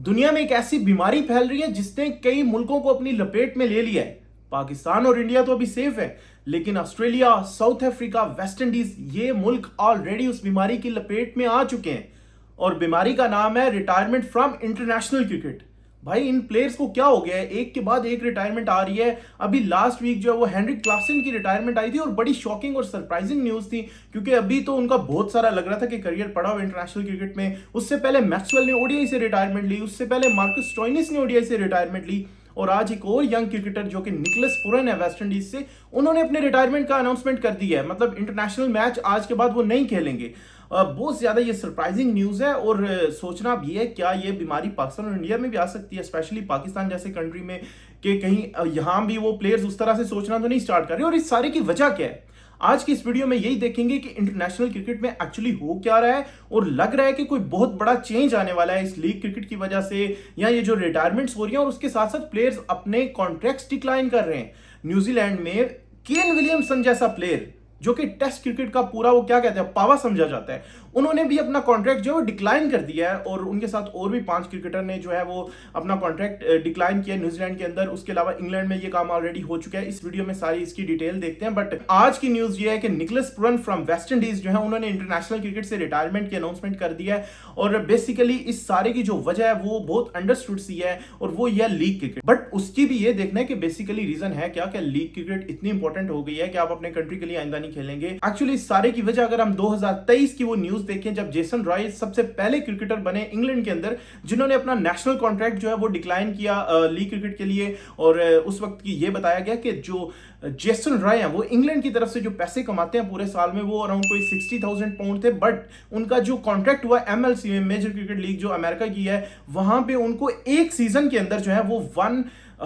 दुनिया में एक ऐसी बीमारी फैल रही है जिसने कई मुल्कों को अपनी लपेट में ले लिया है। पाकिस्तान और इंडिया तो अभी सेफ है, लेकिन Australia, south Africa, West Indies ये मुल्क ऑलरेडी उस बीमारी की लपेट में आ चुके हैं। और बीमारी का नाम है रिटायरमेंट फ्रॉम इंटरनेशनल क्रिकेट। भाई इन प्लेयर्स को क्या हो गया है, एक के बाद एक रिटायरमेंट आ रही है। अभी लास्ट वीक जो है वो हेनरिक क्लासन की रिटायरमेंट आई थी और बड़ी शॉकिंग और सरप्राइजिंग न्यूज थी, क्योंकि अभी तो उनका बहुत सारा लग रहा था कि करियर पड़ा हुआ इंटरनेशनल क्रिकेट में। उससे पहले मैक्सवेल ने ओडीआई से रिटायरमेंट ली, उससे पहले मार्कस स्टोइनिस ने ओडीआई से रिटायरमेंट ली, और आज एक और यंग क्रिकेटर जो कि निकोलस पुरन है वेस्ट इंडीज से, उन्होंने अपने रिटायरमेंट का अनाउंसमेंट कर दिया है। मतलब इंटरनेशनल मैच आज के बाद वो नहीं खेलेंगे। बहुत ज्यादा ये सरप्राइजिंग न्यूज है। और सोचना भी है क्या ये बीमारी पाकिस्तान और इंडिया में भी आ सकती है, स्पेशली पाकिस्तान जैसे कंट्री में, कि कहीं यहाँ भी वो प्लेयर्स उस तरह से सोचना तो नहीं स्टार्ट कर रहे। और इस सारे की वजह क्या है, आज की इस वीडियो में यही देखेंगे कि इंटरनेशनल क्रिकेट में एक्चुअली हो क्या रहा है, और लग रहा है कि कोई बहुत बड़ा चेंज आने वाला है इस लीग क्रिकेट की वजह से, या ये जो रिटायरमेंट्स हो रही हैं और उसके साथ साथ प्लेयर्स अपने कॉन्ट्रैक्ट्स डिक्लाइन कर रहे हैं। न्यूजीलैंड में केन विलियमसन जैसा प्लेयर जो कि टेस्ट क्रिकेट का पूरा वो क्या कहते हैं पावा समझा जाता है, उन्होंने भी अपना कॉन्ट्रैक्ट जो है डिक्लाइन कर दिया है। और उनके साथ और भी 5 क्रिकेटर ने जो है वो अपना कॉन्ट्रैक्ट डिक्लाइन किया न्यूजीलैंड के अंदर। उसके अलावा इंग्लैंड में ये काम ऑलरेडी हो चुका है। इस वीडियो में सारी इसकी डिटेल देखते हैं। बट आज की न्यूज ये है कि Nicholas Pooran from West Indies जो है उन्होंने इंटरनेशनल क्रिकेट से रिटायरमेंट की अनाउंसमेंट कर दिया है। और बेसिकली इस सारे की जो वजह है वो बहुत अंडरस्टूड सी है, और वो ये लीग क्रिकेट। बट उसकी भी ये देखना है कि बेसिकली रीजन है क्या लीग क्रिकेट इतनी इंपॉर्टेंट हो गई है कि आप अपने कंट्री के लिए आइंदा नहीं खेलेंगे। एक्चुअली इस सारे की वजह अगर हम 2023 की वो न्यूज देखें, जब जेसन रॉय सबसे पहले क्रिकेटर बने इंग्लैंड के अंदर जिन्होंने अपना नेशनल कॉन्ट्रैक्ट जो है वो डिक्लाइन किया लीग क्रिकेट के लिए। और उस वक्त की ये बताया गया कि जो जेसन रॉय हैं वो इंग्लैंड की तरफ से जो पैसे कमाते हैं पूरे साल में वो अराउंड कोई 60,000 पाउंड थे। बट उनका जो कॉन्ट्रैक्ट हुआ एमएलसी में, मेजर क्रिकेट लीग जो अमेरिका की है, वहां पे उनको एक सीजन के अंदर जो है वो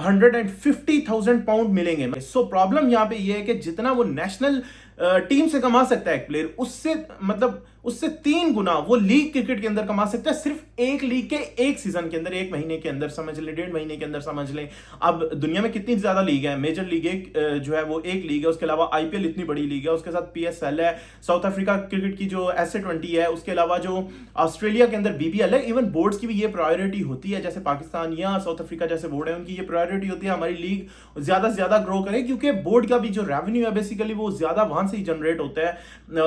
150,000 पाउंड मिलेंगे। सो प्रॉब्लम यहां पे ये है कि जितना वो नेशनल टीम से कमा सकता है एक प्लेयर, उससे मतलब उससे 3 गुना वो लीग क्रिकेट के अंदर कमा सकता है, सिर्फ एक लीग के एक सीजन के अंदर, एक महीने के अंदर समझ लें, 1.5 महीने के अंदर समझ लें। अब दुनिया में कितनी ज्यादा लीग है, मेजर लीग एक जो है वो एक लीग है, उसके अलावा आईपीएल इतनी बड़ी लीग है, उसके साथ पीएसएल है, साउथ अफ्रीका क्रिकेट की जो एस20 है, उसके अलावा जो ऑस्ट्रेलिया के अंदर बीबीएल है। इवन बोर्ड्स की भी ये प्रायोरिटी होती है, जैसे पाकिस्तान या साउथ अफ्रीका जैसे बोर्ड है उनकी ये प्रायोरिटी होती है हमारी लीग ज्यादा से ज्यादा ग्रो करे, क्योंकि बोर्ड का भी जो रेवेन्यू है बेसिकली वो ज्यादा वहां से ही जनरेट होता है।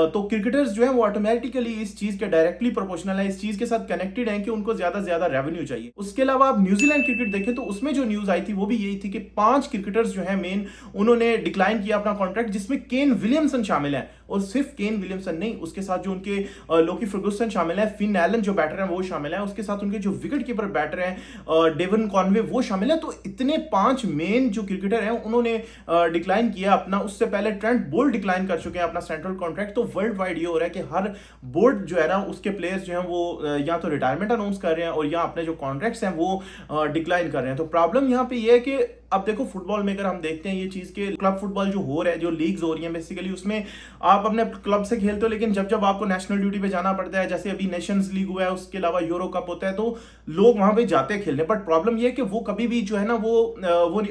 तो क्रिकेटर्स जो है वो ऑटोमेटिकली इस चीज के डायरेक्टली प्रोपोर्शनल है, इस चीज के साथ कनेक्टेड है कि उनको ज्यादा से ज्यादा रेवेन्यू चाहिए। उसके अलावा आप न्यूजीलैंड क्रिकेट देखें तो उसमें जो न्यूज आई थी वो भी यही थी कि 5 क्रिकेटर्स जो है मेन, उन्होंने डिक्लाइन किया अपना कॉन्ट्रैक्ट, जिसमें केन विलियमसन शामिल है। और सिर्फ केन विलियमसन नहीं, उसके साथ जो उनके लोकी फर्गुसन शामिल है, फिन एलन जो बैटर है वो शामिल है, उसके साथ उनके जो विकेट कीपर बैटर हैं डेवन कॉनवे वो शामिल है। तो इतने 5 मेन जो क्रिकेटर हैं उन्होंने डिक्लाइन किया अपना। उससे पहले ट्रेंट बोल्ट डिक्लाइन कर चुके हैं अपना सेंट्रल कॉन्ट्रैक्ट। तो वर्ल्ड वाइड ये हो रहा है कि हर बोर्ड जो है ना उसके प्लेयर्स जो हैं वो या तो रिटायरमेंट अनाउंस कर रहे हैं और या अपने जो कॉन्ट्रैक्ट्स हैं वो डिक्लाइन कर रहे हैं। तो प्रॉब्लम यहाँ पे ये है कि अब देखो फुटबॉल में अगर हम देखते हैं ये चीज के क्लब फुटबॉल जो हो रहा है, जो लीग्स हो रही हैं बेसिकली, उसमें आप अपने क्लब से खेलते हो, लेकिन जब जब आपको नेशनल ड्यूटी पे जाना पड़ता है, जैसे अभी नेशंस लीग हुआ है, उसके अलावा यूरो कप होता है, तो लोग वहां पे जाते हैं खेलने। बट प्रॉब्लम ये है कि वो कभी भी जो है ना वो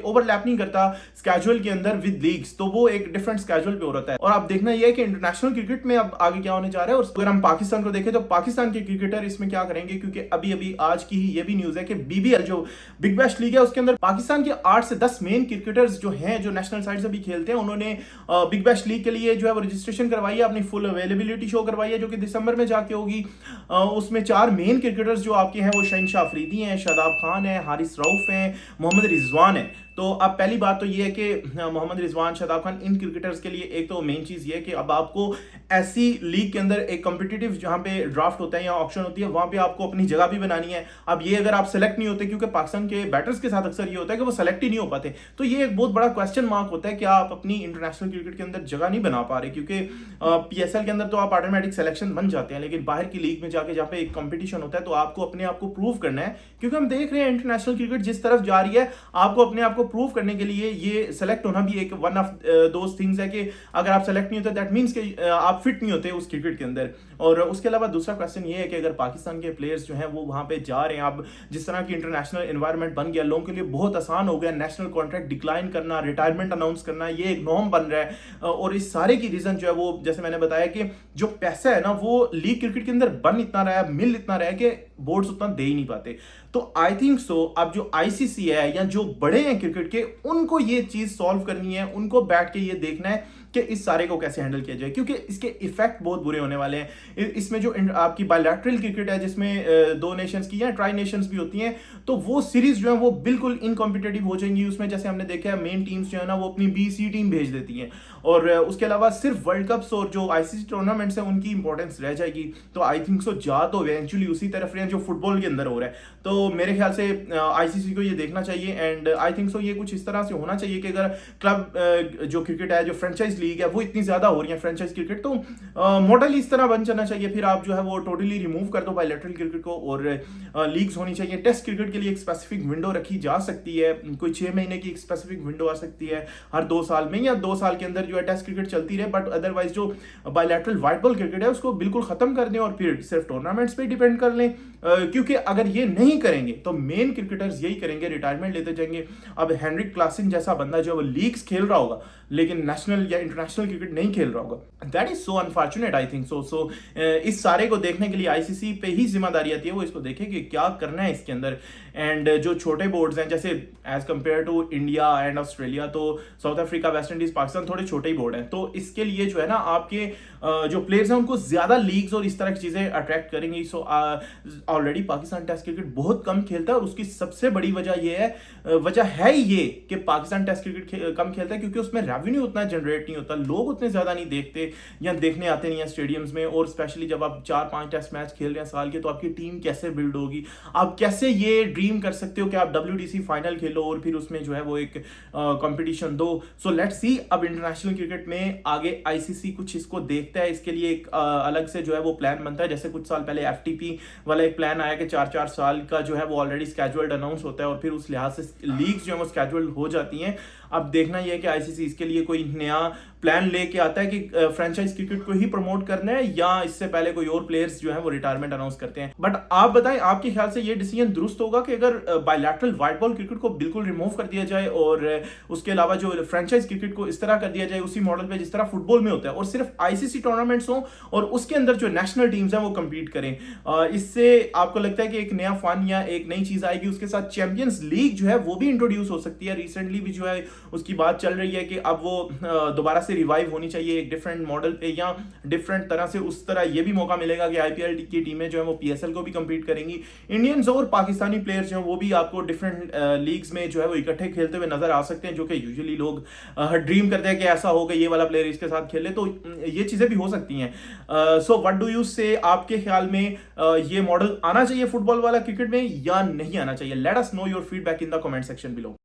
ओवरलैप नहीं करता स्केड्यूल के अंदर विद लीग्स, तो वो एक डिफरेंट स्केड्यूल पे हो रहा है। और आप देखना ये है कि इंटरनेशनल क्रिकेट में अब आगे क्या होने जा रहा है। और अगर हम पाकिस्तान को देखें तो पाकिस्तान के क्रिकेटर इसमें क्या करेंगे, क्योंकि अभी अभी आज की ही ये भी न्यूज है कि बीबीएल जो बिग बैश लीग है उसके अंदर पाकिस्तान के 8 से 10 मेन क्रिकेटर्स जो हैं जो नेशनल साइड से भी खेलते हैं, उन्होंने बिग बैश लीग के लिए जो है वो रजिस्ट्रेशन करवाई है, अपनी फुल अवेलेबिलिटी शो करवाई है, जो कि दिसंबर में जाके होगी। उसमें 4 मेन क्रिकेटर्स जो आपके हैं वो शहनशाह अफरीदी हैं, शादाब खान है, हारिस रऊफ हैं, मोहम्मद रिजवान है। तो अब पहली बात तो ये है कि मोहम्मद रिजवान, शादाब खान, इन क्रिकेटर्स के लिए एक तो मेन चीज ये है कि अब आपको ऐसी लीग के अंदर एक कॉम्पिटिटिव जहां पे ड्राफ्ट होता है या ऑक्शन होती है, वहां पे आपको अपनी जगह भी बनानी है। अब ये अगर आप सेलेक्ट नहीं होते, क्योंकि पाकिस्तान के बैटर्स के साथ अक्सर ये होता है कि वो सेलेक्ट ही नहीं हो पाते, तो ये एक बहुत बड़ा क्वेश्चन मार्क होता है कि आप अपनी इंटरनेशनल क्रिकेट के अंदर जगह नहीं बना पा रहे। क्योंकि पीएसएल के अंदर तो आप ऑटोमेटिक सिलेक्शन बन जाते हैं, लेकिन बाहर की लीग में जाके जहाँ पे एक कंपटीशन होता है तो आपको अपने आप को प्रूव करना है। क्योंकि हम देख रहे हैं इंटरनेशनल क्रिकेट जिस तरफ जा रही है, आपको अपने आप को प्रूव करने के लिए ये सेलेक्ट होना भी एक वन ऑफ दोस थिंग्स है कि अगर आप सेलेक्ट नहीं होते दैट मींस कि आप फिट नहीं होते उस क्रिकेट के अंदर। और उसके अलावा दूसरा क्वेश्चन ये है कि अगर पाकिस्तान के प्लेयर्स जो हैं वो वहां पे जा रहे हैं, अब जिस तरह की इंटरनेशनल एनवायरनमेंट बन गया, लोगों के लिए बहुत आसान हो गया नेशनल कॉन्ट्रैक्ट डिक्लाइन करना, रिटायरमेंट अनाउंस करना, ये एक नॉर्म बन रहा है। और इस सारे की रीजन जो है वो जैसे मैंने बताया कि जो पैसा है ना वो लीग क्रिकेट के अंदर बन इतना रहा है, मिल इतना रहा है कि बोर्ड्स उतना दे ही नहीं पाते। तो आई थिंक सो अब जो आईसीसी है या जो बड़े हैं क्रिकेट के, उनको ये चीज सॉल्व करनी है, उनको बैठ के ये देखना है कि इस सारे को कैसे हैंडल किया जाए, क्योंकि इसके इफेक्ट बहुत बुरे होने वाले हैं। इसमें जो आपकी बायलैटरल क्रिकेट है, जिसमें दो नेशंस की या ट्राई नेशंस भी होती हैं, तो वो सीरीज जो है वो बिल्कुल इनकॉम्पिटेटिव हो जाएंगी। उसमें जैसे हमने देखा है मेन टीम्स जो है ना वो अपनी बी-सी टीम भेज देती हैं, और उसके अलावा सिर्फ वर्ल्ड कप्स और जो आईसीसी टूर्नामेंट्स हैं उनकी इंपॉर्टेंस रह जाएगी। तो आई थिंक सो जा तो इवेंचुअली उसी तरफ रहे हैं जो फुटबॉल के अंदर हो रहा है। तो मेरे ख्याल से आईसीसी को ये देखना चाहिए, एंड आई थिंक सो ये कुछ इस तरह से होना चाहिए कि अगर क्लब जो क्रिकेट है, जो फ्रेंचाइज लीग है, वो इतनी ज्यादा हो रही है फ्रेंचाइज क्रिकेट, तो मॉडल इस तरह बन जाना चाहिए। फिर आप जो है वो टोटली रिमूव कर दो बायलैटरल क्रिकेट को, और लीग्स होनी चाहिए। टेस्ट क्रिकेट के लिए एक स्पेसिफिक विंडो रखी जा सकती है, कोई 6 महीने की एक स्पेसिफिक विंडो आ सकती है हर 2 साल में, या 2 साल के अंदर जो है टेस्ट क्रिकेट चलती रहे। बट अदरवाइज जो बायलैटरल व्हाइट बॉल क्रिकेट है उसको बिल्कुल खत्म कर दें और फिर सिर्फ टूर्नामेंट्स पे डिपेंड कर लें, क्योंकि अगर ये नहीं करेंगे तो मेन क्रिकेटर्स यही करेंगे, रिटायरमेंट लेते जाएंगे। अब हेनरिक क्लासन जैसा बंदा जो है वो लीग्स खेल रहा होगा लेकिन नेशनल या इंटरनेशनल क्रिकेट नहीं खेल रहा होगा। That is so unfortunate I think so. इस सारे को देखने के लिए आईसीसी पे ही जिम्मेदारी आती है, वो इसको देखे कि क्या करना है इसके अंदर। एंड जो छोटे बोर्ड्स हैं, जैसे as compared to India and Australia, तो South Africa, West Indies, Pakistan थोड़े छोटे ही बोर्ड हैं, तो इसके लिए जो है ना आपके जो प्लेयर्स हैं उनको ज्यादा लीग्स और इस तरह की चीजें अट्रैक्ट करेंगी। So already Pakistan test cricket बहुत कम खेलता है, और उसकी सबसे बड़ी वजह है ये कि पाकिस्तान टेस्ट क्रिकेट कम खेलता है क्योंकि उसमें रेवेन्यू उतना जनरेट नहीं होता, लोग उतने ज्यादा नहीं देखते या देखने आते नहीं है स्टेडियम्स में। और स्पेशली जब आप 4-5 टेस्ट मैच खेल रहे हैं साल के, तो आपकी टीम कैसे बिल्ड होगी? आप कैसे ये ड्रीम कर सकते हो कि आप WDC फाइनल खेलो और फिर उसमें जो है वो एक कंपटीशन दो? सो लेट्स सी अब इंटरनेशनल क्रिकेट में आगे आईसीसी कुछ इसको देखता है, इसके लिए एक अलग से जो है वो प्लान बनता है। जैसे कुछ साल पहले FTP वाला एक प्लान आया कि 4-4 साल का जो है वो ऑलरेडी स्केड्यूल्ड अनाउंस होता है, और फिर उस लिहाज से लीग्स जो है वो स्केड्यूल्ड हो जाती हैं। अब देखना यह है कि आईसीसी इसके लिए कोई नया प्लान लेके आता है कि फ्रेंचाइज क्रिकेट को ही प्रमोट करना है, या इससे पहले कोई और प्लेयर्स जो है वो रिटायरमेंट अनाउंस करते हैं। बट आप बताएं, आपके ख्याल से ये डिसीजन दुरुस्त होगा कि अगर बायलैटरल व्हाइट बॉल क्रिकेट को बिल्कुल रिमूव कर दिया जाए और उसके अलावा जो फ्रेंचाइज क्रिकेट को इस तरह कर दिया जाए उसी मॉडल पे जिस तरह फुटबॉल में होता है, और सिर्फ आईसीसी टूर्नामेंट्स हो और उसके अंदर जो नेशनल टीम्स हैं वो कंपीट करें? इससे आपको लगता है कि एक नया फन या एक नई चीज आएगी? उसके साथ चैंपियंस लीग जो है वो भी इंट्रोड्यूस हो सकती है। रिसेंटली भी जो है उसकी बात चल रही है कि अब वो दोबारा से रिवाइव होनी चाहिए एक डिफरेंट मॉडल पे या डिफरेंट तरह से। उस तरह ये भी मौका मिलेगा कि आईपीएल की टीमें जो है वो पीएसएल को भी कंपीट करेंगी। इंडियंस और पाकिस्तानी प्लेयर्स जो हैं वो भी आपको डिफरेंट लीग्स में जो है वो इकट्ठे खेलते हुए नजर आ सकते हैं, जो कि यूजुअली लोग ड्रीम करते हैं कि ऐसा होगा, ये वाला प्लेयर इसके साथ खेले, तो ये चीजें भी हो सकती हैं। सो व्हाट डू यू से, आपके ख्याल में ये मॉडल आना चाहिए फुटबॉल वाला क्रिकेट में या नहीं आना चाहिए? Let us know your feedback in the comment section below.